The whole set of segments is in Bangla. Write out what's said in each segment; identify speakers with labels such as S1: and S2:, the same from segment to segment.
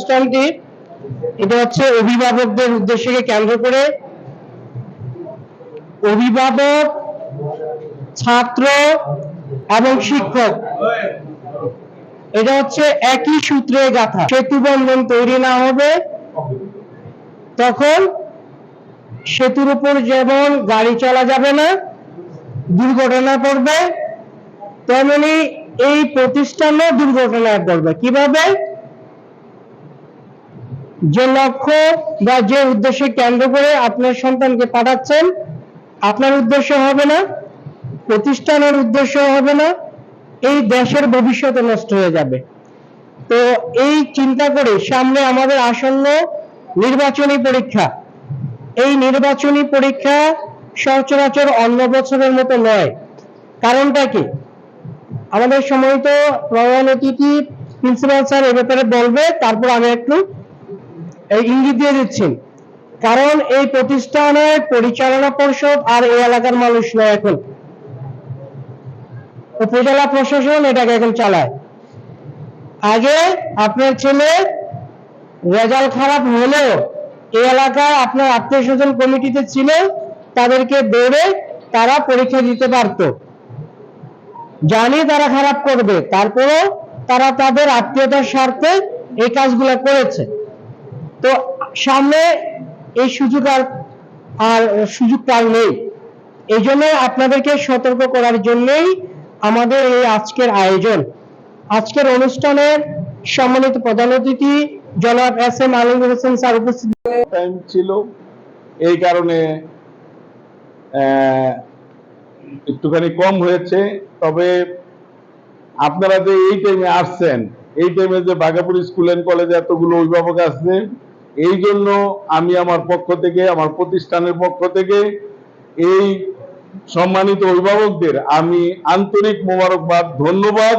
S1: অনুষ্ঠানটি এটা হচ্ছে অভিভাবকদের উদ্দেশ্যকে কেন্দ্র করে অভিভাবক, ছাত্র এবং শিক্ষক এটা হচ্ছে একই সূত্রে গাঁথা। সেতু বন্ধন তৈরি না হবে তখন সেতুর উপর যেমন গাড়ি চলা যাবে না, দুর্ঘটনা পড়বে, তেমনি এই প্রতিষ্ঠানও দুর্ঘটনায় পড়বে। কিভাবে? যে লক্ষ্য বা যে উদ্দেশ্যে কেন্দ্র করে আপনার সন্তানকে পাঠাচ্ছেন, আপনার উদ্দেশ্য হবে না, প্রতিষ্ঠানের উদ্দেশ্য হবে না, এই দেশের ভবিষ্যৎ নষ্ট হয়ে যাবে। তো এই চিন্তা করে সামনে আমাদের আসন্ন নির্বাচনী পরীক্ষা, এই নির্বাচনী পরীক্ষা সচরাচর অন্য বছরের মতো নয়। কারণটা কি? আমাদের সম্মানিত প্রধান অতিথি প্রিন্সিপাল স্যার এ ব্যাপারে বলবে, তারপর আমি একটু ইঙ্গিত দিয়ে দিচ্ছি। কারণ এই প্রতিষ্ঠানের পরিচালনা পর্ষদ আর এই এলাকার মানুষ নয়, এখন উপজেলা প্রশাসন এটাকে এখন চালায়। আগে আপনার ছেলে রেজাল্ট খারাপ হলেও এই এলাকায় আপনার আত্মীয় স্বজন কমিটিতে ছিল, তাদেরকে দৌড়ে তারা পরীক্ষা দিতে পারত। জানি তারা খারাপ করবে, তারপরেও তারা তাদের আত্মীয়তার স্বার্থে এই কাজগুলো করেছে। তো সামনে এই সুযোগ আর সুযোগটা নেই। এই জন্য আপনাদেরকে সতর্ক করার জন্যই আমাদের এই আজকের আয়োজন। আজকের অনুষ্ঠানের সম্মানিত প্রধান অতিথি জনাব S M Alamgir Hossain sir উপস্থিত
S2: ছিল, এই কারণে একটুখানি কম হয়েছে। তবে আপনারা যে এই টাইমে আসছেন, এই টাইমে যে বাঘাপুর স্কুল এন্ড কলেজে এতগুলো অভিভাবক আসছে, এই জন্য আমি আমার পক্ষ থেকে, আমার প্রতিষ্ঠানের পক্ষ থেকে এই সম্মানিত অভিভাবকদের আমি আন্তরিক মোবারকবাদ, ধন্যবাদ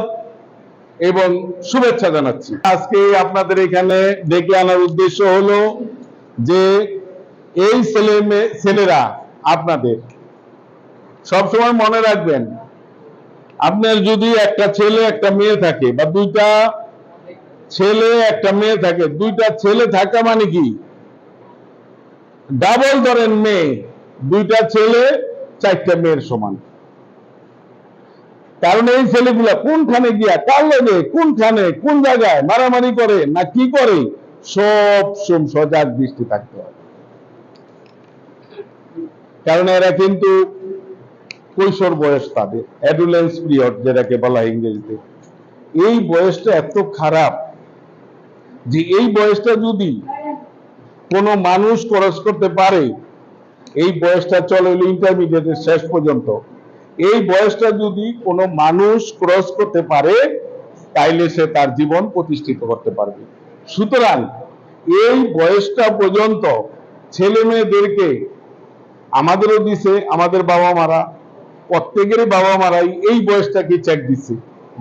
S2: এবং শুভেচ্ছা জানাচ্ছি। আজকে আপনাদের এখানে ডেকে আনার উদ্দেশ্য হলো যে এই ছেলেরা আপনাদের সবসময় মনে রাখবেন, আপনার যদি একটা ছেলে একটা মেয়ে থাকে বা দুইটা ছেলে একটা মেয়ে থাকে, দুইটা ছেলে থাকা মানে কি ডাবল ধরেন মেয়ে, দুইটা ছেলে চারটা মেয়ের সমান। কারণ এই ছেলেগুলা কোনখানে গিয়া কার লগে কোনখানে কোন জায়গায় মারামারি করে না কি করে, সব সজাগ দৃষ্টি থাকতে হবে। কারণ এরা কিন্তু কৈশোর বয়স, তাদের অ্যাডোলেন্স পিরিয়ড যেটাকে বলা হয় ইংরেজিতে। এই বয়সটা এত খারাপ যে এই বয়সটা যদি কোনো মানুষ ক্রস করতে পারে, এই বয়সটা চলে হলো ইন্টারমিডিয়েটের শেষ পর্যন্ত, এই বয়সটা যদি কোনো মানুষ ক্রস করতে পারে তাইলে সে তার জীবন প্রতিষ্ঠিত করতে পারবে। সুতরাং এই বয়সটা পর্যন্ত ছেলে মেয়েদেরকে আমাদেরও দিছে, আমাদের বাবা মারা, প্রত্যেকেরই বাবা মারাই এই বয়সটাকে চেক দিচ্ছে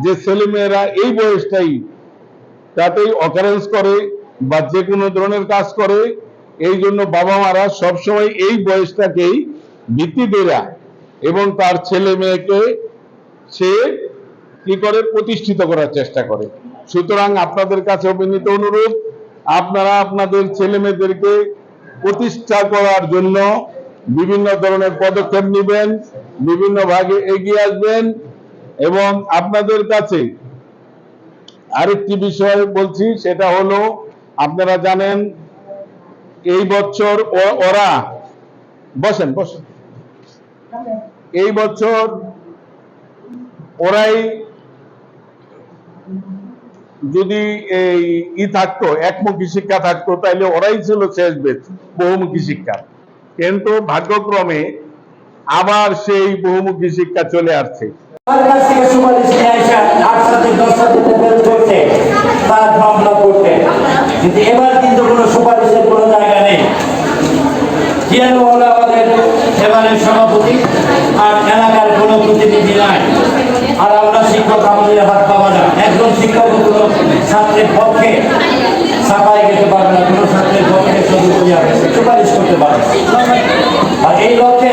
S2: যে ছেলে মেয়েরা এই বয়সটাই তাতেই অকারেন্স করে বা যে কোনো ধরনের কাজ করে। এই জন্য বাবা মারা সবসময় এই বয়সটাকেই ভিত্তি দেয়া এবং তার ছেলে মেয়েকে সে কি করে প্রতিষ্ঠিত করার চেষ্টা করে। সুতরাং আপনাদের কাছে বিনীত অনুরোধ, আপনারা আপনাদের ছেলে মেয়েদেরকে প্রতিষ্ঠা করার জন্য বিভিন্ন ধরনের পদক্ষেপ নেবেন, বিভিন্ন ভাগে এগিয়ে আসবেন। এবং আপনাদের কাছে আরেকটি বিষয় বলছি, সেটা হলো আপনারা জানেন এই বছর ওরা বসেন বসেন এই বছর ওরাই যদি এই থাকতো, একমুখী শিক্ষা থাকতো, তাইলে ওরাই ছিল শেষ বেচ বহুমুখী শিক্ষা। কিন্তু ভাগ্যক্রমে আবার সেই বহুমুখী শিক্ষা চলে আসছে।
S3: এবার কিন্তু কোনো সুপারিশের কোনো জায়গা নেই। জিয়ানো হলো আমাদের এবারের সভাপতি, আর এলাকার কোনো প্রতিনিধি নাই। আর আমরা শিক্ষক, আমাদের হাত পাওয়া না। একজন শিক্ষক কোনো ছাত্রের পক্ষে সাফাই গেতে পারবে না, কোনো ছাত্রের পক্ষে সুপারিশ করতে পারবে। আর এই লক্ষ্যে